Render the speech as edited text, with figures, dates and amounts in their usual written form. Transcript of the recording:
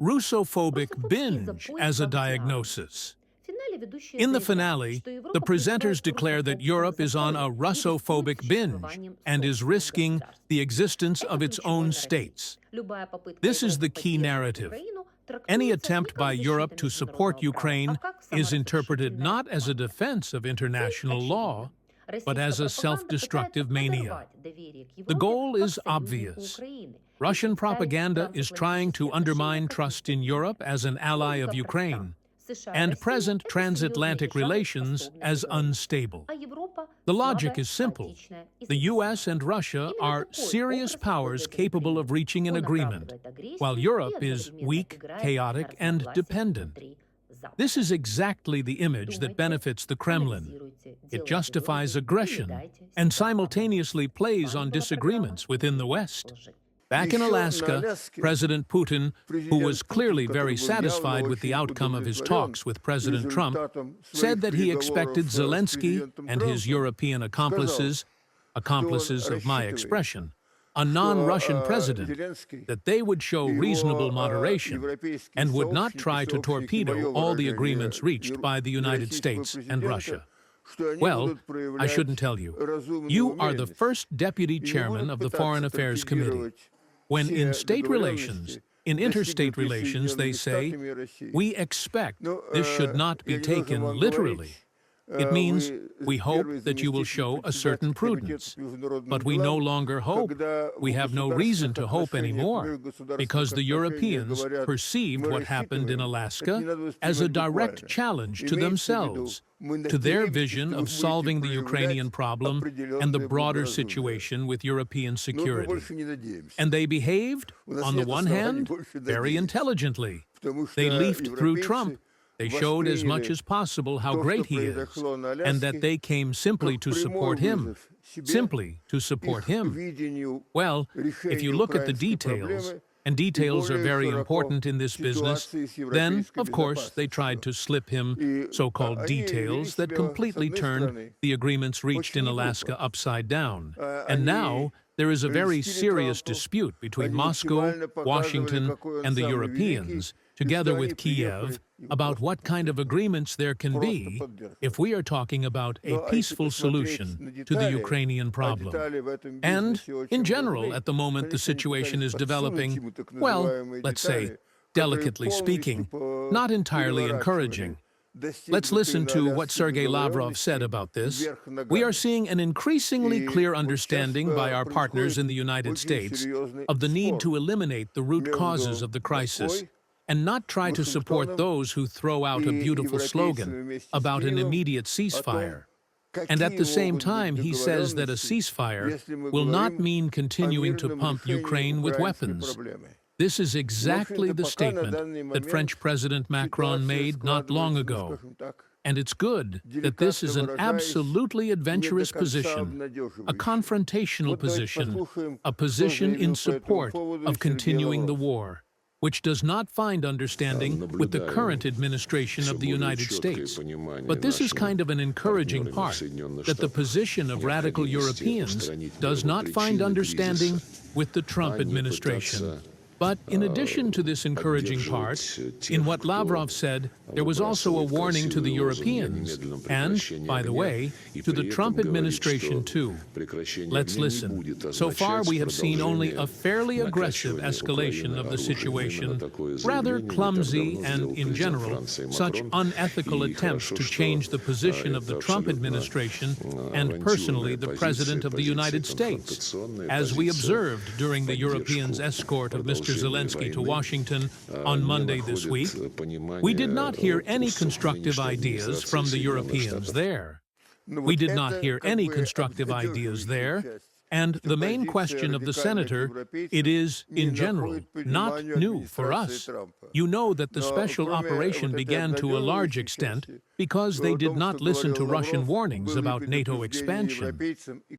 Russophobic binge as a diagnosis. In the finale, the presenters declare that Europe is on a Russophobic binge and is risking the existence of its own states. This is the key narrative. Any attempt by Europe to support Ukraine is interpreted not as a defense of international law, but as a self-destructive mania. The goal is obvious. Russian propaganda is trying to undermine trust in Europe as an ally of Ukraine, and present transatlantic relations as unstable. The logic is simple. The US and Russia are serious powers capable of reaching an agreement, while Europe is weak, chaotic, and dependent. This is exactly the image that benefits the Kremlin. It justifies aggression and simultaneously plays on disagreements within the West. Back in Alaska, President Putin, who was clearly very satisfied with the outcome of his talks with President Trump, said that he expected Zelensky and his European accomplices of my expression, a non-Russian president, that they would show reasonable moderation and would not try to torpedo all the agreements reached by the United States and Russia. Well, I shouldn't tell you. You are the first deputy chairman of the Foreign Affairs Committee. When in state relations, in interstate relations, they say, we expect this should not be taken literally. It means we hope that you will show a certain prudence. But we no longer hope. We have no reason to hope anymore, because the Europeans perceived what happened in Alaska as a direct challenge to themselves, to their vision of solving the Ukrainian problem and the broader situation with European security. And they behaved, on the one hand, very intelligently. They leafed through Trump. They showed as much as possible how great he is, and that they came simply to support him. Simply to support him. Well, if you look at the details, and details are very important in this business, then, of course, they tried to slip him so-called details that completely turned the agreements reached in Alaska upside down. And now, there is a very serious dispute between Moscow, Washington, and the Europeans, together with Kiev, about what kind of agreements there can be if we are talking about a peaceful solution to the Ukrainian problem. And, in general, at the moment the situation is developing, well, let's say, delicately speaking, not entirely encouraging. Let's listen to what Sergei Lavrov said about this. We are seeing an increasingly clear understanding by our partners in the United States of the need to eliminate the root causes of the crisis, and not try to support those who throw out a beautiful slogan about an immediate ceasefire. And at the same time, he says that a ceasefire will not mean continuing to pump Ukraine with weapons. This is exactly the statement that French President Macron made not long ago. And it's good that this is an absolutely adventurous position, a confrontational position, a position in support of continuing the war, which does not find understanding with the current administration of the United States. But this is kind of an encouraging part, that the position of radical Europeans does not find understanding with the Trump administration. But in addition to this encouraging part, in what Lavrov said, there was also a warning to the Europeans, and, by the way, to the Trump administration too. Let's listen. So far we have seen only a fairly aggressive escalation of the situation, rather clumsy and, in general, such unethical attempts to change the position of the Trump administration and personally the President of the United States, as we observed during the Europeans' escort of Mr. Zelensky to Washington on Monday this week. We did not hear any constructive ideas from the Europeans there. We did not hear any constructive ideas there. And the main question of the senator, it is, in general, not new for us. You know that the special operation began to a large extent because they did not listen to Russian warnings about NATO expansion.